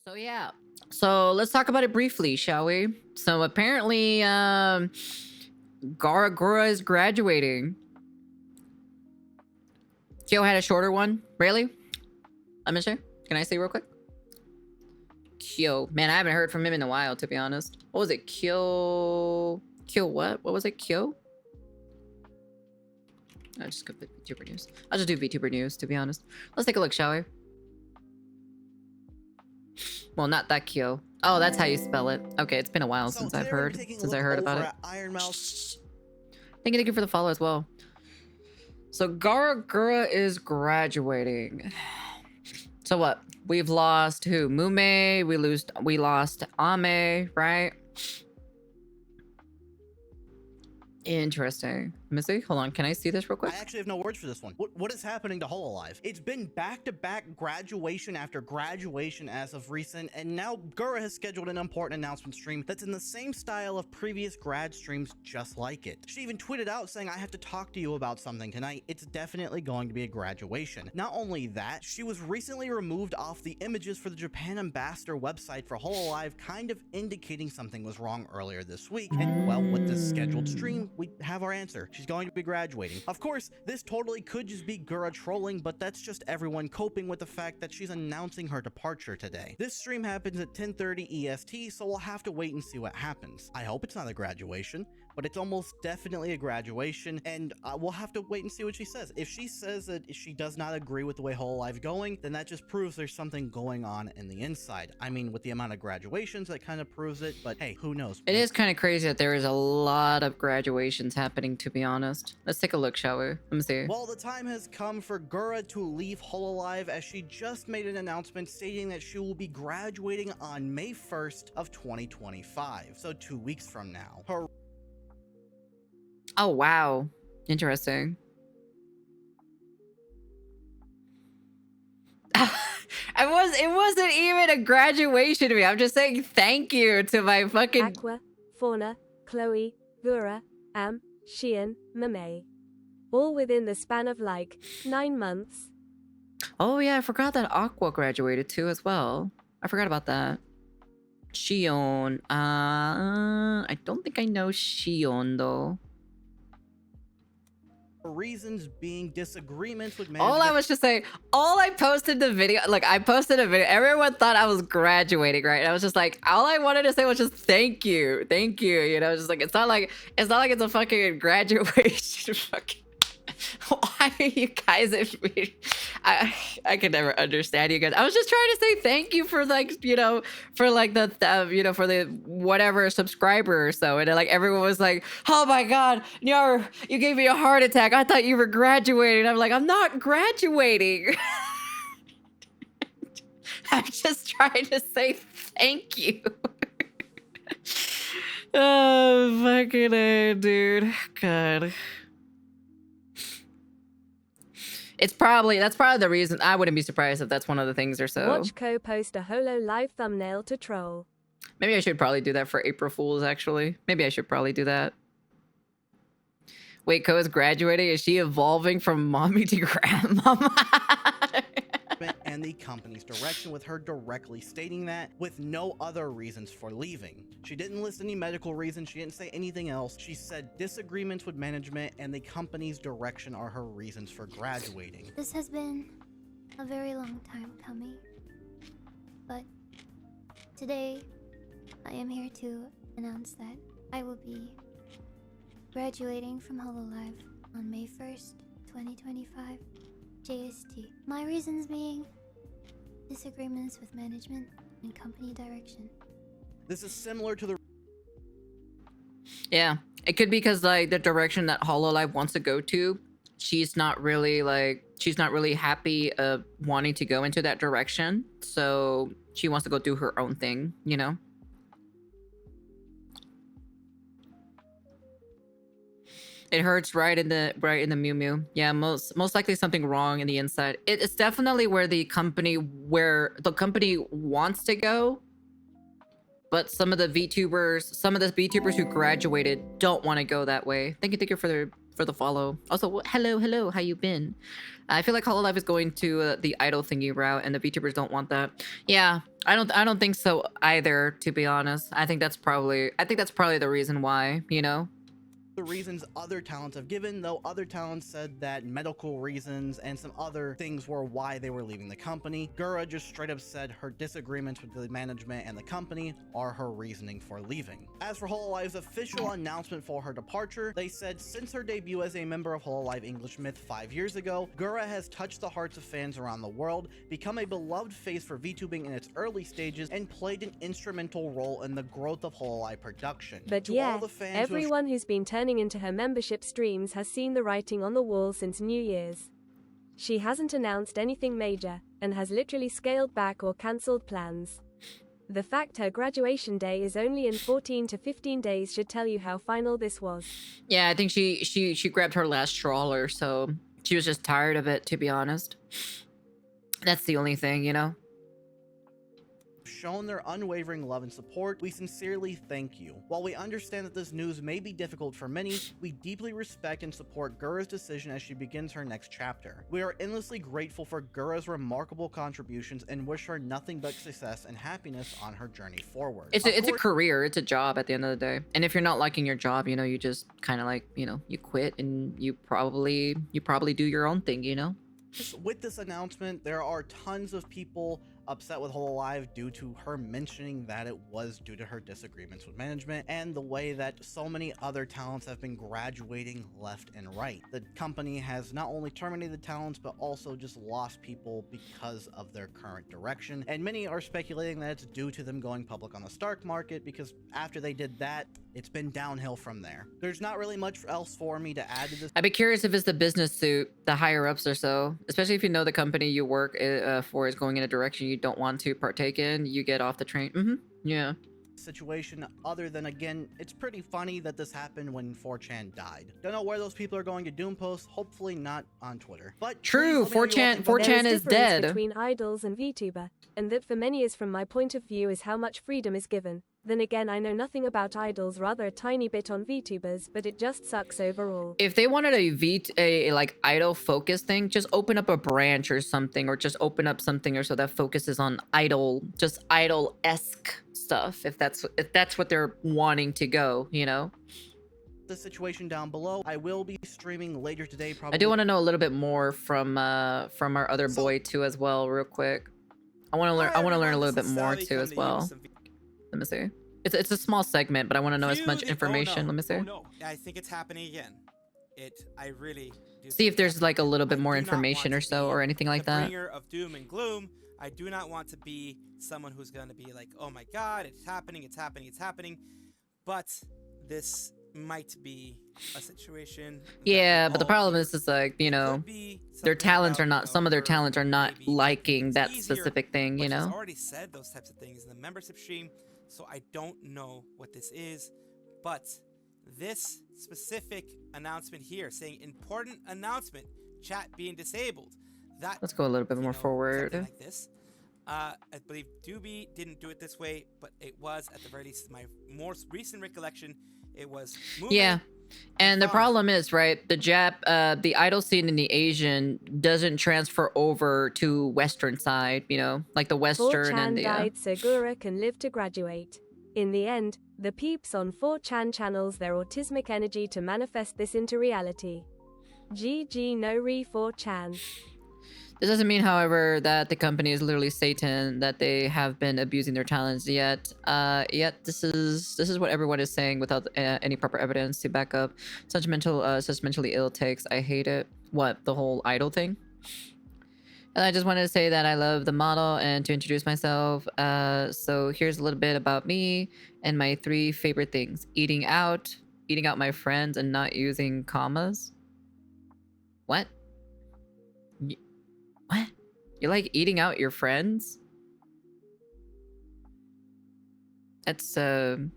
So yeah, so let's talk about it briefly, shall we? So apparently, Gawr Gura is graduating. Kyo had a shorter one. Really? I'm not sure. Can I say real quick? Kyo. Man, I haven't heard from him in a while, to be honest. What was it? Kyo what? What was it? Kyo? I'll just go VTuber news. I'll just do VTuber news, to be honest. Let's take a look, shall we? Well, not that Kyo. Oh, that's how you spell it. Okay, it's been a while since I heard about it. Thank you for the follow as well. So Gawr Gura is graduating. So what? We've lost who? Mume. We lost Ame, right? Interesting. Missy, hold on. Can I see this real quick? I actually have no words for this one. What is happening to HOLOlive? It's been back-to-back graduation after graduation as of recent, and now Gura has scheduled an important announcement stream that's in the same style of previous grad streams just like it. She even tweeted out saying, I have to talk to you about something tonight. It's definitely going to be a graduation. Not only that, she was recently removed off the images for the Japan Ambassador website for HOLOlive, kind of indicating something was wrong earlier this week. And well, with this scheduled stream, we have our answer. She's going to be graduating. Of course, this totally could just be Gura trolling, but that's just everyone coping with the fact that she's announcing her departure today. This stream happens at 10:30 EST, so we'll have to wait and see what happens. I hope it's not a graduation, but it's almost definitely a graduation, and we'll have to wait and see what she says. If she says that she does not agree with the way HOLOlive's going, then that just proves there's something going on in the inside. I mean, with the amount of graduations, that kind of proves it, but hey, who knows? It is kind of crazy that there is a lot of graduations happening, to be honest. Let's take a look, shall we? Let me see. Well, the time has come for Gura to leave HOLOlive, as she just made an announcement stating that she will be graduating on May 1st of 2025, so 2 weeks from now. Her Oh, wow. Interesting. It wasn't even a graduation to me. I'm just saying thank you to my fucking... Aqua, Fauna, Chloe, Gura, Am, Xian, Mame. All within the span of like 9 months. Oh yeah, I forgot that Aqua graduated too as well. I forgot about that. Shion. I don't think I know Shion though. reasons being disagreements with management. All I was just saying, all I posted the video, like I posted a video, everyone thought I was graduating, right? And I was just like, all I wanted to say was just thank you, you know, just like it's not like it's a fucking graduation. Fucking, why are you guys? I could never understand you guys. I was just trying to say thank you for like, you know, for like the you know, for the whatever subscriber or so, and like everyone was like, oh my god, Nyaru, you gave me a heart attack. I thought you were graduating. I'm like, I'm not graduating. I'm just trying to say thank you. Oh fucking A, dude. God. That's probably the reason. I wouldn't be surprised if that's one of the things or so. Watch Co post a HOLOlive thumbnail to troll. Maybe I should probably do that for April Fools, actually. Maybe I should probably do that. Wait, Co is graduating? Is she evolving from mommy to grandmama? And the company's direction, with her directly stating that with no other reasons for leaving. She didn't list any medical reasons, she didn't say anything else. She said disagreements with management and the company's direction are her reasons for graduating. This has been a very long time coming, but today I am here to announce that I will be graduating from HOLOlive on May 1st, 2025. JST. My reasons being disagreements with management and company direction. This is similar to the... Yeah, it could be because like the direction that HOLOlive wants to go to, she's not really happy wanting to go into that direction. So she wants to go do her own thing, you know? It hurts right in the Mew Mew. Yeah, most likely something wrong in the inside. It's definitely where the company wants to go, but some of the VTubers who graduated don't want to go that way. Thank you for the follow. Also, hello, how you been? I feel like HOLOlive is going to the idol thingy route, and the VTubers don't want that. Yeah, I don't think so either, to be honest. I think that's probably the reason why, you know? The reasons other talents have given, though other talents said that medical reasons and some other things were why they were leaving the company. Gura just straight up said her disagreements with the management and the company are her reasoning for leaving. As for HOLOLIVE's official announcement for her departure, they said since her debut as a member of HOLOLIVE English Myth 5 years ago, Gura has touched the hearts of fans around the world, become a beloved face for VTubing in its early stages, and played an instrumental role in the growth of HOLOLIVE production. But To yeah, all the fans everyone who's been turning into her membership streams has seen the writing on the wall since New Year's. She hasn't announced anything major, and has literally scaled back or cancelled plans. The fact her graduation day is only in 14 to 15 days should tell you how final this was. Yeah, I think she grabbed her last straw, or so she was just tired of it, to be honest. That's the only thing, you know? shown their unwavering love and support, we sincerely thank you. While we understand that this news may be difficult for many, we deeply respect and support Gura's decision as she begins her next chapter. We are endlessly grateful for Gura's remarkable contributions and wish her nothing but success and happiness on her journey forward. It's a career, it's a job at the end of the day. And if you're not liking your job, you know, you just kind of like, you know, you quit and you probably do your own thing, you know? With this announcement, there are tons of people upset with HOLOLIVE due to her mentioning that it was due to her disagreements with management and the way that so many other talents have been graduating left and right. The company has not only terminated talents, but also just lost people because of their current direction. And many are speculating that it's due to them going public on the stock market, because after they did that, it's been downhill from there. There's not really much else for me to add to this. I'd be curious if it's the business suit, the higher ups or so, especially if you know the company you work for is going in a direction you don't want to partake in, you get off the train. Yeah. Situation other than, again, it's pretty funny that this happened when 4chan died. Don't know where those people are going to doom post, hopefully not on Twitter. But true, 4chan is dead. Between idols and VTuber, and that for many is from my point of view is how much freedom is given. Then again, I know nothing about idols, rather a tiny bit on VTubers, but it just sucks overall. If they wanted a like idol focus thing, just open up a branch or something, or just open up something or so that focuses on idol, just idol-esque stuff, if that's what they're wanting to go, you know? The situation down below. I will be streaming later today, probably. I do want to know a little bit more from our other boy too as well, real quick. I want to learn a little bit more too as well. Let me see. It's a small segment, but I want to know as much information. Let me see. Oh no, I think it's happening again. I really do see if there's like a little bit more information or so, or anything like that. Bringer of doom and gloom. I do not want to be someone who's going to be like, oh my god, it's happening, it's happening, it's happening. But this might be a situation. Yeah, but the problem is like, you know, their talents are not, some of their talents are not liking that specific thing, you know? I've already said those types of things in the membership stream, so I don't know what this is. But this specific announcement here saying important announcement, chat being disabled. Let's go a little bit more forward. Like this. I believe Doobie didn't do it this way, but it was at the very least my most recent recollection. It was moving. Yeah, and the problem is, right, the idol scene in the Asian doesn't transfer over to Western side, you know, like the Western 4chan and the. died so Gura can live to graduate. In the end, the peeps on 4chan channels their autismic energy to manifest this into reality. GG no re 4chan. This doesn't mean, however, that the company is literally Satan, that they have been abusing their talents yet. Yet this is what everyone is saying without any proper evidence to back up such mentally ill takes. I hate it. What, the whole idol thing? And I just wanted to say that I love the model and to introduce myself. So here's a little bit about me and my 3 favorite things: eating out my friends, and not using commas. What? What? You like eating out your friends? That's it's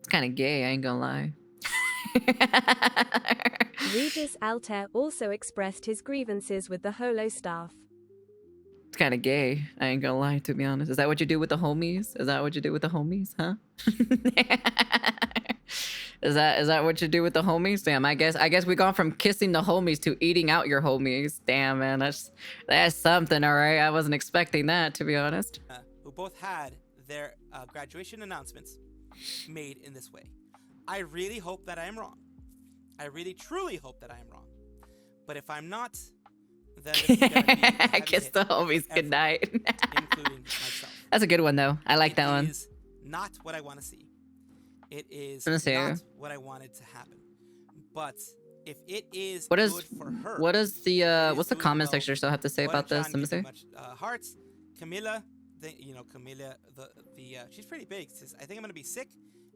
kind of gay, I ain't gonna lie. Regis Altair also expressed his grievances with the Holo staff. It's kind of gay, I ain't gonna lie, to be honest. Is that what you do with the homies? Is that what you do with the homies, huh? Is that what you do with the homies? Damn, I guess we gone from kissing the homies to eating out your homies. Damn, man, that's something. All right, I wasn't expecting that, to be honest. Who both had their graduation announcements made in this way. I really hope that I am wrong. I really truly hope that I am wrong. But if I'm not, then this is gonna be a heavy Kiss hit the homies for goodnight. everyone, including myself. That's a good one though. I like that one. It is not what I want to see. It is Let me see. not what I wanted to happen. But if it is What good is for her, what is the it is what's the doing comment well. section still have to say about this? John, Let me give you see. much, hearts. Camilla, Camilla, she's pretty big. Says, I think I'm gonna be sick.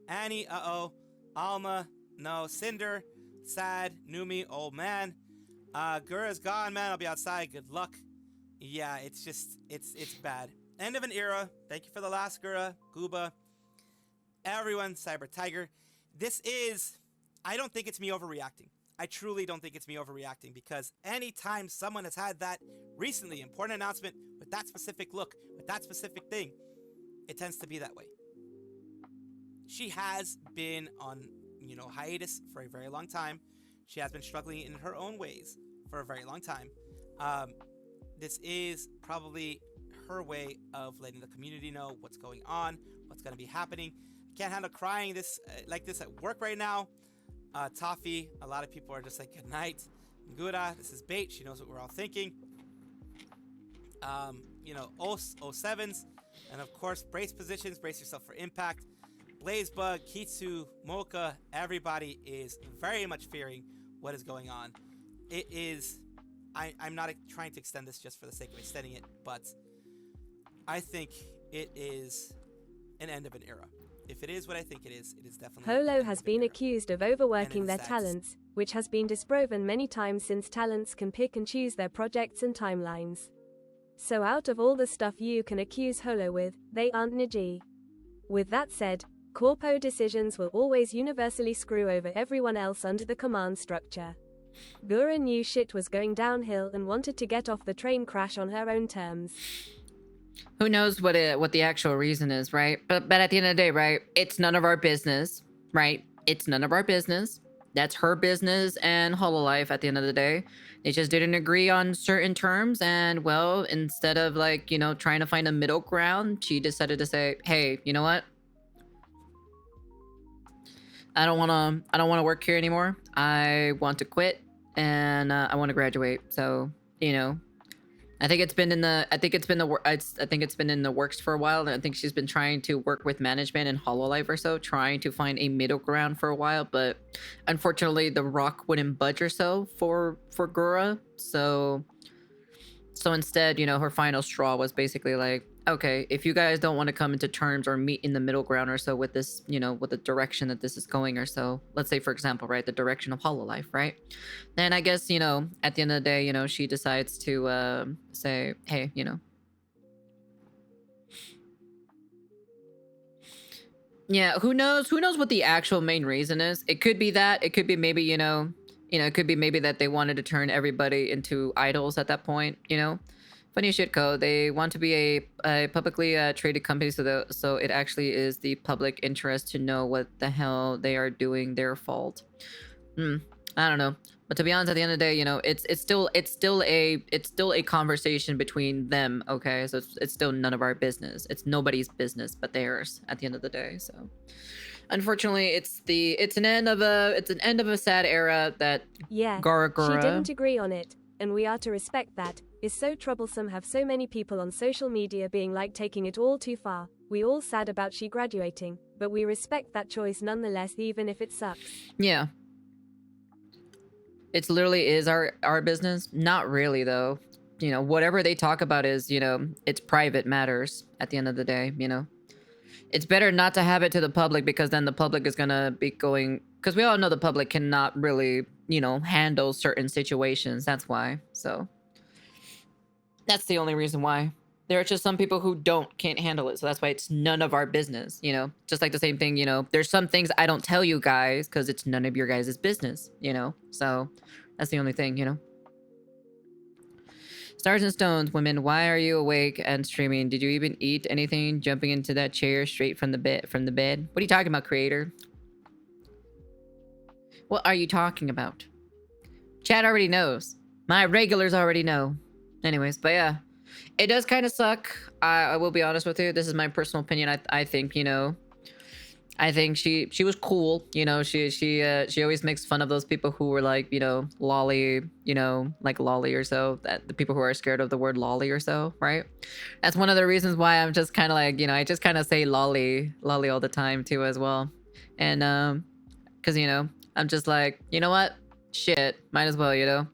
Annie, Alma, no. Cinder, sad. Numi, old man. Gura's gone, man. I'll be outside. Good luck. Yeah, it's just, it's bad. End of an era. Thank you for the last Gura, Gooba, everyone, Cyber Tiger. This is, I don't think it's me overreacting. I truly don't think it's me overreacting, because anytime someone has had that recently important announcement with that specific look, with that specific thing, it tends to be that way. She has been on, hiatus for a very long time. She has been struggling in her own ways for a very long time. This is probably her way of letting the community know what's going on, what's going to be happening. I can't handle crying like this at work right now. Toffee, a lot of people are just like, good night. Gura, this is bait. She knows what we're all thinking. 07s, and of course, brace positions, brace yourself for impact. Blazebug, Kitsu, Mocha, everybody is very much fearing what is going on. It is, I'm not trying to extend this just for the sake of extending it, but I think it is an end of an era. If it is what I think it is definitely... Holo has been accused of overworking their sad. talents, which has been disproven many times since talents can pick and choose their projects and timelines. So out of all the stuff you can accuse Holo with, they aren't Niji. With that said, corpo decisions will always universally screw over everyone else under the command structure. Gura knew shit was going downhill and wanted to get off the train crash on her own terms. Who knows what the actual reason is, right? But at the end of the day, right? It's none of our business, right? It's none of our business. That's her business and HOLOlife at the end of the day. They just didn't agree on certain terms, and well, instead of trying to find a middle ground, she decided to say, "Hey, you know what? I don't want to work here anymore. I want to quit, and I want to graduate." So, I think it's been in the works for a while, and I think she's been trying to work with management and HOLOlife or so, trying to find a middle ground for a while, but unfortunately the rock wouldn't budge or so for Gura. So instead, her final straw was basically like, okay, if you guys don't want to come into terms or meet in the middle ground or so with this, with the direction that this is going or so, let's say, for example, right, the direction of HOLOlife, right? Then I guess, at the end of the day, she decides to say, hey, yeah, who knows what the actual main reason is. It could be that, it could be maybe, it could be maybe that they wanted to turn everybody into idols at that point, Funny shit, code. They want to be a publicly traded company, so it actually is the public interest to know what the hell they are doing. Their fault. I don't know, but to be honest, at the end of the day, it's still a conversation between them. Okay, so it's still none of our business. It's nobody's business but theirs at the end of the day. So, unfortunately, it's an end of a sad era that Gawr Gura. She didn't agree on it, and we are to respect that. Is so troublesome. Have so many people on social media being like taking it all too far. We all sad about she graduating, but we respect that choice nonetheless, even if it sucks. Yeah. It's literally is our business. Not really though. Whatever they talk about is, it's private matters at the end of the day, It's better not to have it to the public, because then the public is gonna be going, because we all know the public cannot really, handle certain situations. That's why. So that's the only reason why. There are just some people who can't handle it. So that's why it's none of our business, Just like the same thing, there's some things I don't tell you guys because it's none of your guys' business, So that's the only thing, Stars and Stones, women, why are you awake and streaming? Did you even eat anything jumping into that chair straight from the bed? What are you talking about, creator? What are you talking about? Chat already knows. My regulars already know. Anyways, but yeah. It does kind of suck. I will be honest with you. This is my personal opinion. I think, you know, I think she was cool. You know, she always makes fun of those people who were like, you know, lolly, you know, like lolly or so. That the people who are scared of the word lolly or so, right? That's one of the reasons why I'm just kind of like, you know, I just kind of say lolly all the time too as well. And cuz you know, I'm just like, you know what? Shit, might as well, you know.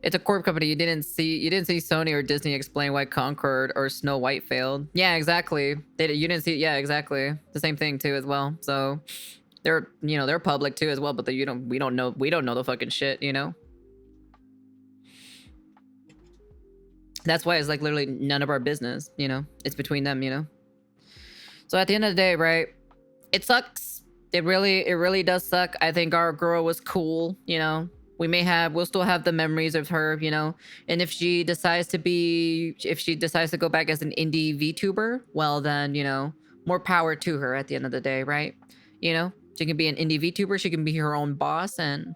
It's a corp company. You didn't see Sony or Disney explain why Concord or Snow White failed. Yeah, exactly. You didn't see. Yeah, exactly. The same thing too as well. So they're, you know, they're public too as well. But we don't know the fucking shit. You know. That's why it's like literally none of our business. You know, it's between them. You know. So at the end of the day, right? It sucks. It really does suck. I think our girl was cool. You know. We'll still have the memories of her, you know. And if she decides to go back as an indie VTuber, well then, you know, more power to her at the end of the day, right? You know, she can be an indie VTuber, she can be her own boss, and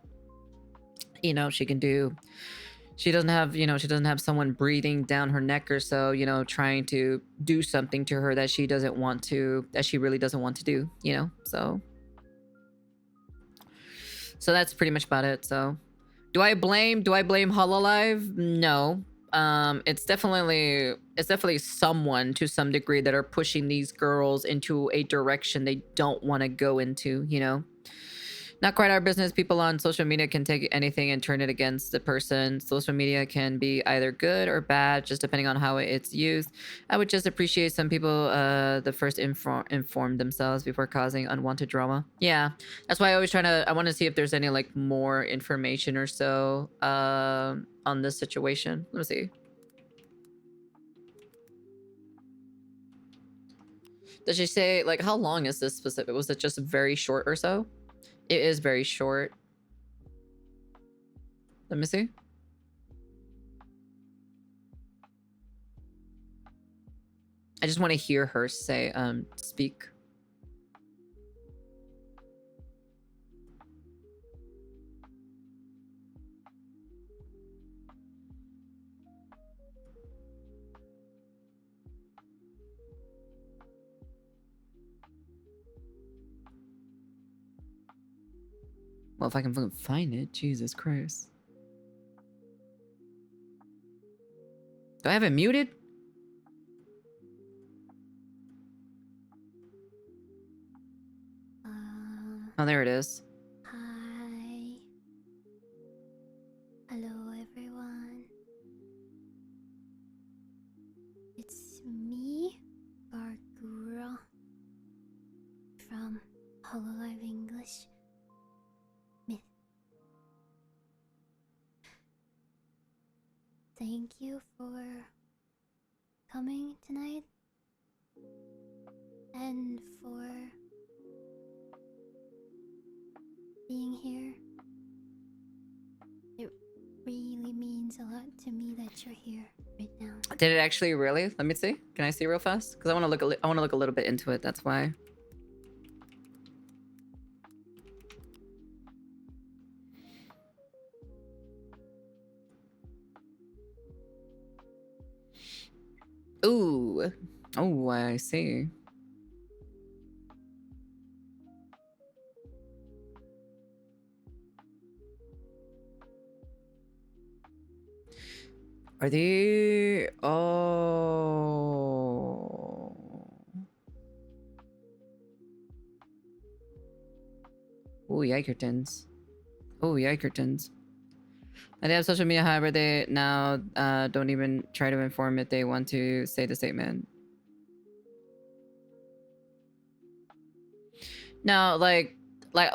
you know, she doesn't have someone breathing down her neck or so, you know, trying to do something to her that she really doesn't want to do, you know. So that's pretty much about it. So do I blame HOLOlive? No. It's definitely someone to some degree that are pushing these girls into a direction they don't want to go into, you know. Not quite our business. People on social media can take anything and turn it against the person. Social media can be either good or bad, just depending on how it's used. I would just appreciate some people the first inform themselves before causing unwanted drama. Yeah, that's why I always I want to see if there's any like more information or so on this situation. Let me see. Does she say like how long is this specific? Was it just very short or so? It is very short. Let me see. I just want to hear her say, speak. Well, if I can fucking find it, Jesus Christ. Do I have it muted? Oh, there it is. Hi. Hello, everyone. It's me, Gawr Gura, from HOLOlive English. Thank you for coming tonight and for being here. It really means a lot to me that you're here right now. Did it actually really? Let me see. Can I see real fast? Because I want to look a little bit into it. That's why. Ooh. Oh, I see. Are they... Oh... Ooh, yikertons. Oh, yikertons. And they have social media, however, they now don't even try to inform if they want to say the statement. No, like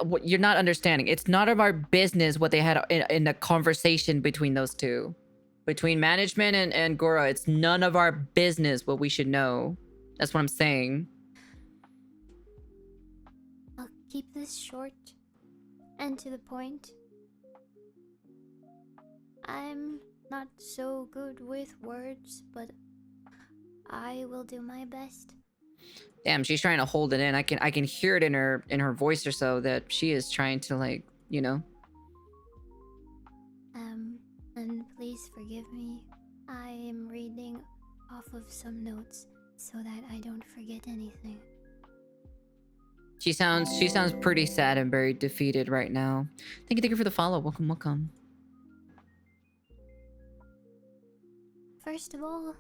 what you're not understanding. It's none of our business what they had in the conversation between those two. Between management and Gura. It's none of our business what we should know. That's what I'm saying. I'll keep this short and to the point. I'm not so good with words, but I will do my best. Damn, she's trying to hold it in. I can hear it in her voice or so that she is trying to like you know? And please forgive me. I am reading off of some notes so that I don't forget anything. She sounds pretty sad and very defeated right now. Thank you for the follow. Welcome, welcome. First of all,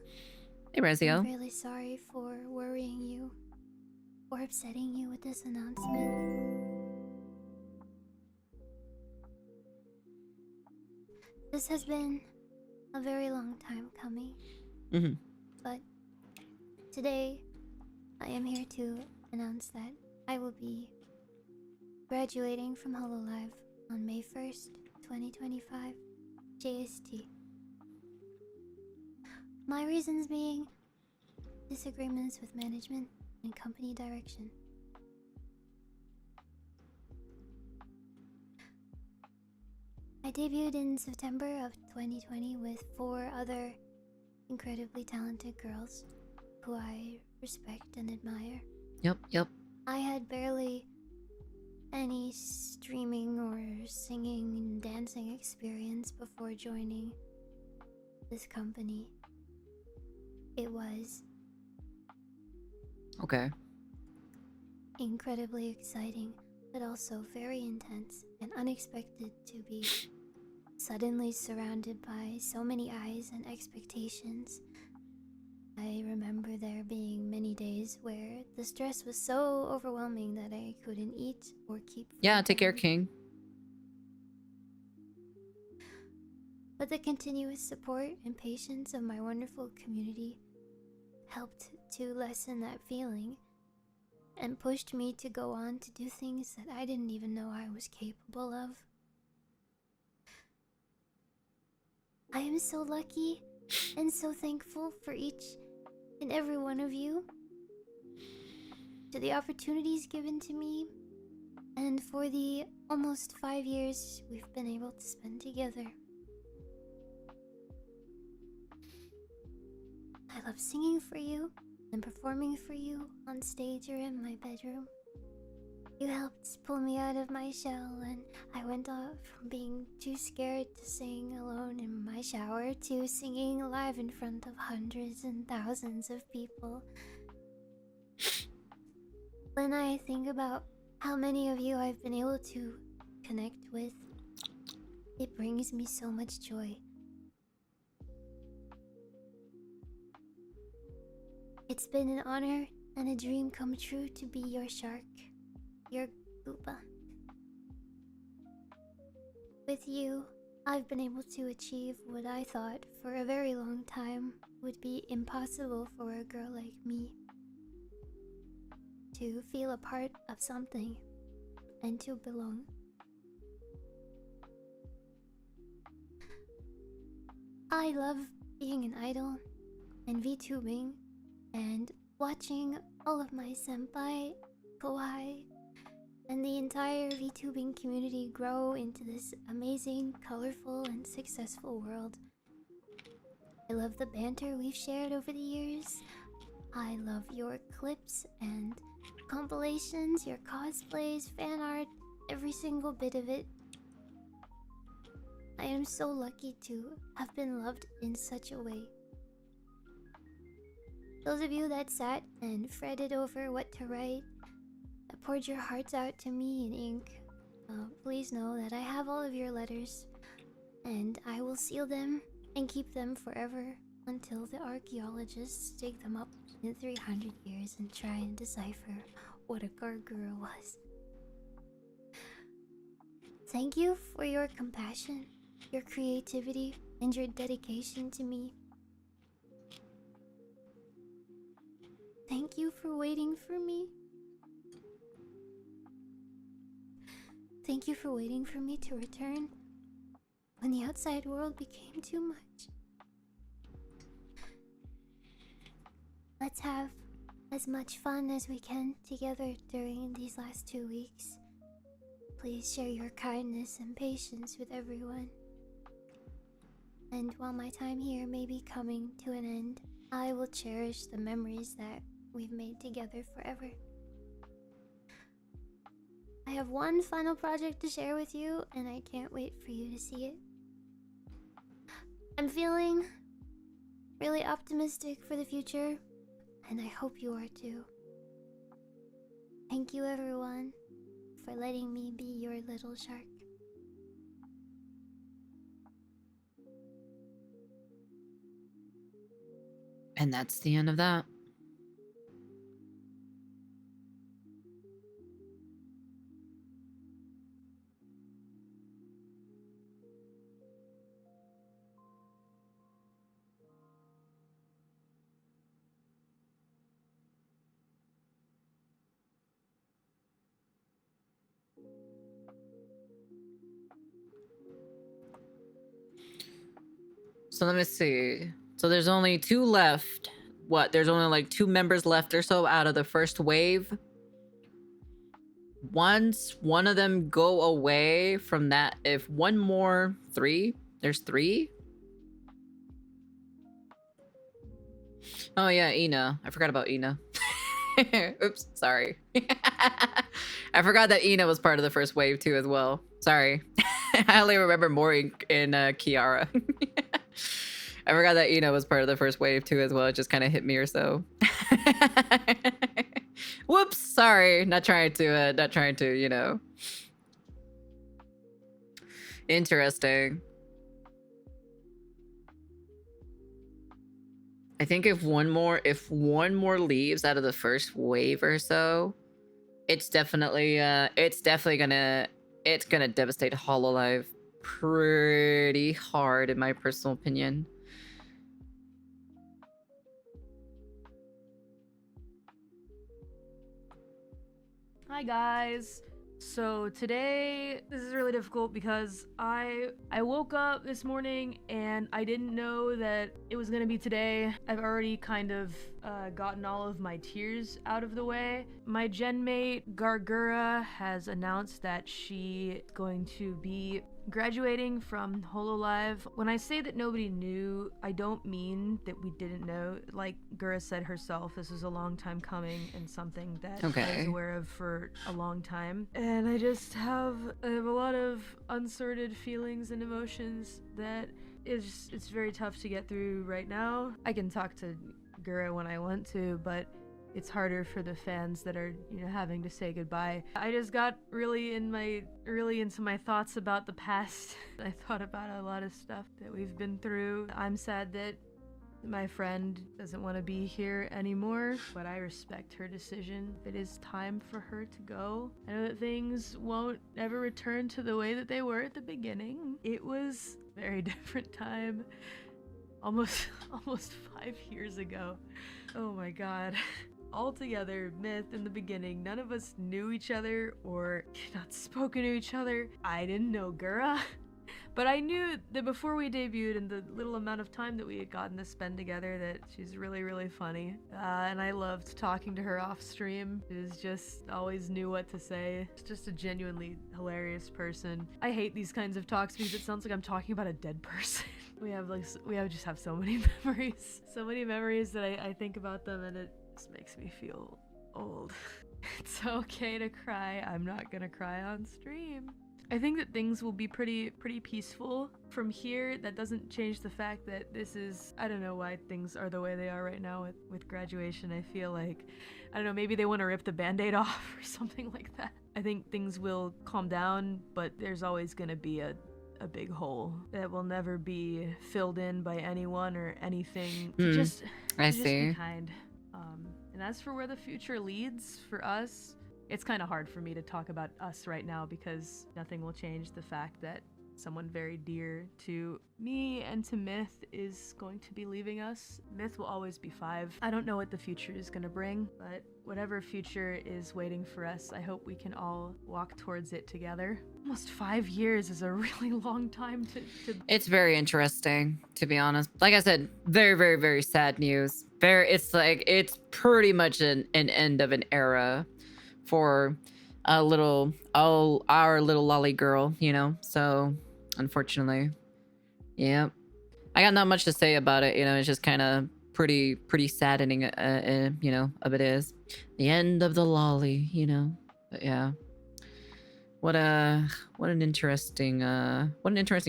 Hey, Rezio. I'm really sorry for worrying you or upsetting you with this announcement. This has been a very long time coming. But today, I am here to announce that I will be graduating from HOLOlive on May 1st, 2025, JST. My reasons being disagreements with management and company direction. I debuted in September of 2020 with 4 other incredibly talented girls who I respect and admire. Yep. I had barely any streaming or singing and dancing experience before joining this company. It was Okay. incredibly exciting, but also very intense and unexpected to be suddenly surrounded by so many eyes and expectations. I remember there being many days where the stress was so overwhelming that I couldn't eat or keep food Yeah, take care, down. King. But the continuous support and patience of my wonderful community helped to lessen that feeling and pushed me to go on to do things that I didn't even know I was capable of. I am so lucky and so thankful for each and every one of you, to the opportunities given to me, and for the almost 5 years we've been able to spend together. I love singing for you and performing for you on stage or in my bedroom. You helped pull me out of my shell, and I went off from being too scared to sing alone in my shower to singing live in front of hundreds and thousands of people. When I think about how many of you I've been able to connect with, it brings me so much joy. It's been an honor and a dream come true to be your shark, your Gooba. With you, I've been able to achieve what I thought for a very long time would be impossible for a girl like me. To feel a part of something and to belong. I love being an idol and VTubing and watching all of my senpai, kohai, and the entire VTubing community grow into this amazing, colorful, and successful world. I love the banter we've shared over the years. I love your clips and compilations, your cosplays, fan art, every single bit of it. I am so lucky to have been loved in such a way. Those of you that sat and fretted over what to write, poured your hearts out to me in ink, please know that I have all of your letters, and I will seal them and keep them forever until the archaeologists dig them up in 300 years and try and decipher what a Gawr Gura was. Thank you for your compassion, your creativity, and your dedication to me. Thank you for waiting for me. Thank you for waiting for me to return when the outside world became too much. Let's have as much fun as we can together during these last 2 weeks. Please share your kindness and patience with everyone. And while my time here may be coming to an end, I will cherish the memories that we've made together forever. I have one final project to share with you, and I can't wait for you to see it. I'm feeling really optimistic for the future, and I hope you are too. Thank you, everyone, for letting me be your little shark. And that's the end of that. So let me see. So there's only 2 left. What? There's only like 2 members left or so out of the first wave. Once one of them go away from that, if one more, 3? There's 3? Oh yeah, Ina. I forgot about Ina. Oops, sorry. I forgot that Ina was part of the first wave too as well. Sorry. I only remember Mori and Kiara. I forgot that Ina was part of the first wave too as well. It just kind of hit me or so. Whoops, sorry. Not trying to, you know. Interesting. I think if one more leaves out of the first wave or so, it's definitely gonna devastate HOLOlive pretty hard in my personal opinion. Hi guys. So today this is really difficult because I woke up this morning and I didn't know that it was gonna be today. I've already kind of gotten all of my tears out of the way. My gen mate Gawr Gura has announced that she is going to be graduating from HOLOlive. When I say that nobody knew, I don't mean that we didn't know. Like Gura said herself, this is a long time coming and something that I was aware of for a long time. And I have a lot of unsorted feelings and emotions that it's very tough to get through right now. I can talk to Gura when I want to, but it's harder for the fans that are, you know, having to say goodbye. I just got really into my thoughts about the past. I thought about a lot of stuff that we've been through. I'm sad that my friend doesn't want to be here anymore, but I respect her decision. It is time for her to go. I know that things won't ever return to the way that they were at the beginning. It was a very different time. Almost 5 years ago. Oh my god. All together, Myth, in the beginning, none of us knew each other or had not spoken to each other. I didn't know Gura, but I knew that before we debuted and the little amount of time that we had gotten to spend together that she's really, really funny. And I loved talking to her off stream. She just always knew what to say. She's just a genuinely hilarious person. I hate these kinds of talks because it sounds like I'm talking about a dead person. We just have so many memories. So many memories that I think about them and it just makes me feel old. It's okay to cry. I'm not gonna cry on stream. I think that things will be pretty peaceful from here. That doesn't change the fact that this is, I don't know why things are the way they are right now with graduation. I feel like, I don't know, maybe they want to rip the band-aid off or something like that. I think things will calm down, but there's always gonna be a big hole that will never be filled in by anyone or anything. Just be kind. And as for where the future leads for us, it's kind of hard for me to talk about us right now because nothing will change the fact that someone very dear to me and to Myth is going to be leaving us. Myth will always be 5. I don't know what the future is going to bring, but whatever future is waiting for us, I hope we can all walk towards it together. Almost 5 years is a really long time to... It's very interesting, to be honest. Like I said, very, very, very sad news. It's pretty much an end of an era for our little lolly girl, you know? So, unfortunately, yeah. I got not much to say about it, you know? It's just kind of pretty saddening, you know, of it is. The end of the lolly, you know? But yeah. What an interesting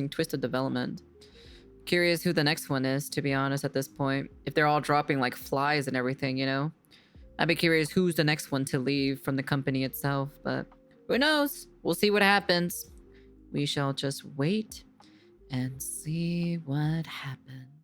twist of development. Curious who the next one is, to be honest, at this point. If they're all dropping like flies and everything, you know? I'd be curious who's the next one to leave from the company itself, but who knows? We'll see what happens. We shall just wait and see what happens.